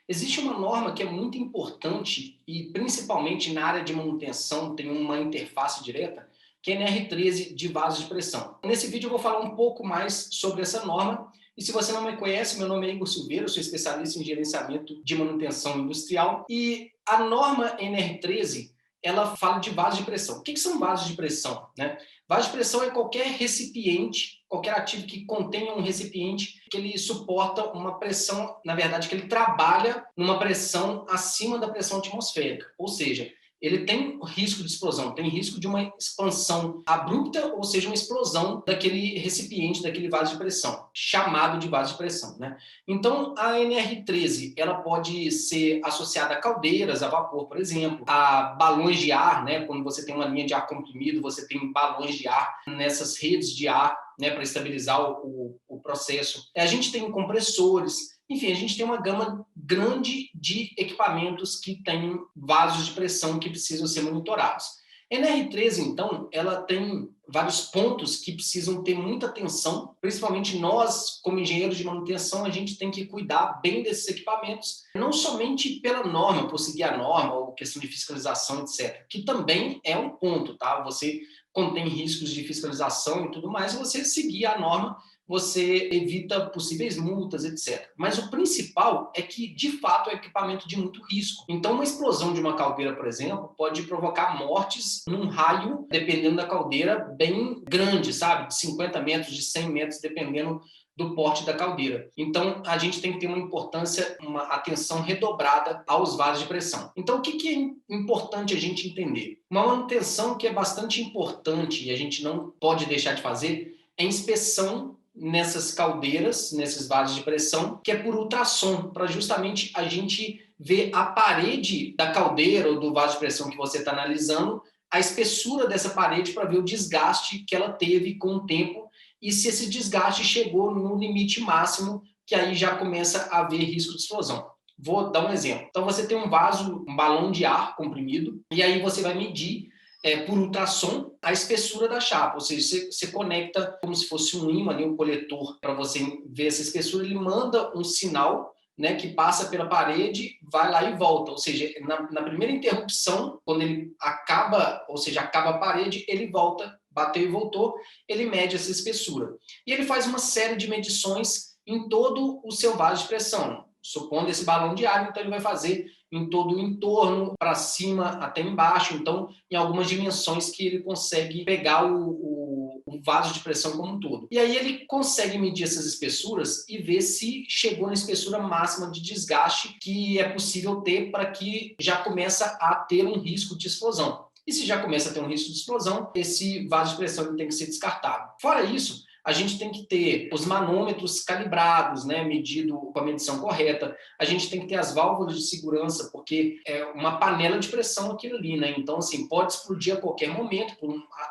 Existe uma norma que é muito importante e principalmente na área de manutenção tem uma interface direta, que é a NR13 de vasos de pressão. Nesse vídeo eu vou falar um pouco mais sobre essa norma e se você não me conhece, meu nome é Igor Silveira, eu sou especialista em gerenciamento de manutenção industrial e a norma NR13 ela fala de vasos de pressão. O que são vasos de pressão, né? Vaso de pressão é qualquer recipiente, qualquer ativo que contenha um recipiente que ele suporta uma pressão, na verdade, que ele trabalha numa pressão acima da pressão atmosférica. Ou seja, ele tem risco de explosão, tem risco de uma expansão abrupta, ou seja, uma explosão daquele recipiente, daquele vaso de pressão, chamado de vaso de pressão, né? Então, a NR13, ela pode ser associada a caldeiras a vapor, por exemplo, a balões de ar, né? Quando você tem uma linha de ar comprimido, você tem balões de ar nessas redes de ar, né, para estabilizar o processo. A gente tem compressores, enfim, a gente tem uma gama grande de equipamentos que têm vasos de pressão que precisam ser monitorados. A NR13, então, ela tem vários pontos que precisam ter muita atenção, principalmente nós, como engenheiros de manutenção, a gente tem que cuidar bem desses equipamentos, não somente pela norma, por seguir a norma, ou questão de fiscalização, etc., que também é um ponto, tá? Você contém riscos de fiscalização e tudo mais, e você seguir a norma, você evita possíveis multas, etc. Mas o principal é que, de fato, é equipamento de muito risco. Então, uma explosão de uma caldeira, por exemplo, pode provocar mortes num raio, dependendo da caldeira, bem grande, sabe? De 50 metros, de 100 metros, dependendo do porte da caldeira. Então, a gente tem que ter uma importância, uma atenção redobrada aos vasos de pressão. Então, o que é importante a gente entender? Uma manutenção que é bastante importante e a gente não pode deixar de fazer é inspeção nessas caldeiras, nesses vasos de pressão, que é por ultrassom, para justamente a gente ver a parede da caldeira ou do vaso de pressão que você está analisando, a espessura dessa parede para ver o desgaste que ela teve com o tempo e se esse desgaste chegou no limite máximo, que aí já começa a haver risco de explosão. Vou dar um exemplo. Então você tem um vaso, um balão de ar comprimido, e aí você vai medir por ultrassom a espessura da chapa, ou seja, você conecta como se fosse um ímã, ali, um coletor, para você ver essa espessura, ele manda um sinal, né, que passa pela parede, vai lá e volta, ou seja, na primeira interrupção, quando ele acaba, ou seja, acaba a parede, ele volta, bateu e voltou, ele mede essa espessura. E ele faz uma série de medições em todo o seu vaso de pressão, supondo esse balão de ar, então ele vai fazer em todo o entorno, para cima até embaixo, então em algumas dimensões que ele consegue pegar o vaso de pressão como um todo. E aí ele consegue medir essas espessuras e ver se chegou na espessura máxima de desgaste que é possível ter para que já começa a ter um risco de explosão. E se já começa a ter um risco de explosão, esse vaso de pressão tem que ser descartado. Fora isso, a gente tem que ter os manômetros calibrados, né, medido com a medição correta. A gente tem que ter as válvulas de segurança, porque é uma panela de pressão aquilo ali, né? Então, assim, pode explodir a qualquer momento,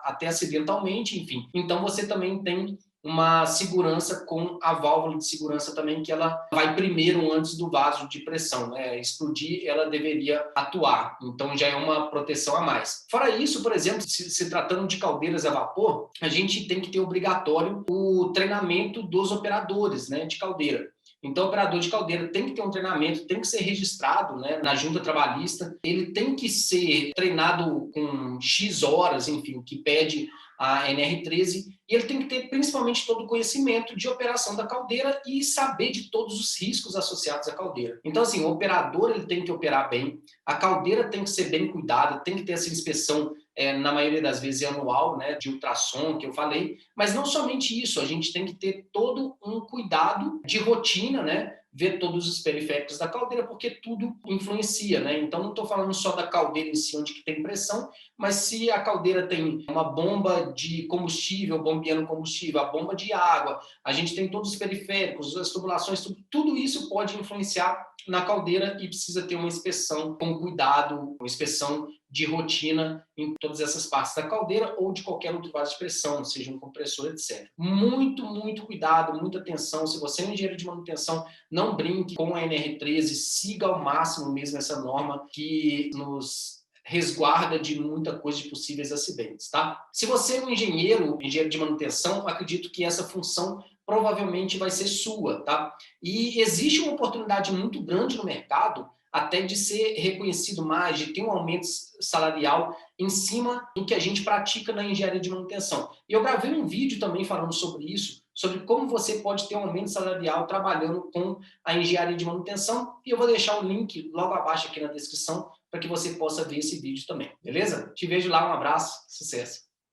até acidentalmente, enfim. Então, você também tem uma segurança com a válvula de segurança também, que ela vai primeiro antes do vaso de pressão, né? Explodir, ela deveria atuar, então já é uma proteção a mais. Fora isso, por exemplo, se tratando de caldeiras a vapor, a gente tem que ter obrigatório o treinamento dos operadores, né, de caldeira. Então, o operador de caldeira tem que ter um treinamento, tem que ser registrado, né, na junta trabalhista, ele tem que ser treinado com X horas, enfim, que pede a NR13, e ele tem que ter principalmente todo o conhecimento de operação da caldeira e saber de todos os riscos associados à caldeira. Então, assim, o operador ele tem que operar bem, a caldeira tem que ser bem cuidada, tem que ter essa inspeção, na maioria das vezes anual, né, de ultrassom que eu falei, mas não somente isso, a gente tem que ter todo um cuidado de rotina, né, ver todos os periféricos da caldeira, porque tudo influencia, né? Então, não estou falando só da caldeira em si, onde que tem pressão, mas se a caldeira tem uma bomba de combustível, bombeando combustível, a bomba de água, a gente tem todos os periféricos, as tubulações, tudo isso pode influenciar na caldeira e precisa ter uma inspeção com cuidado, uma inspeção de rotina em todas essas partes da caldeira ou de qualquer outro vaso de pressão, seja um compressor, etc. Muito, muito cuidado, muita atenção. Se você é um engenheiro de manutenção, não brinque com a NR13, siga ao máximo mesmo essa norma que nos resguarda de muita coisa de possíveis acidentes, tá? Se você é um engenheiro de manutenção, acredito que essa função provavelmente vai ser sua, tá? E existe uma oportunidade muito grande no mercado até de ser reconhecido mais, de ter um aumento salarial em cima do que a gente pratica na engenharia de manutenção. E eu gravei um vídeo também falando sobre isso, sobre como você pode ter um aumento salarial trabalhando com a engenharia de manutenção, e eu vou deixar o link logo abaixo aqui na descrição para que você possa ver esse vídeo também, beleza? Te vejo lá, um abraço, sucesso!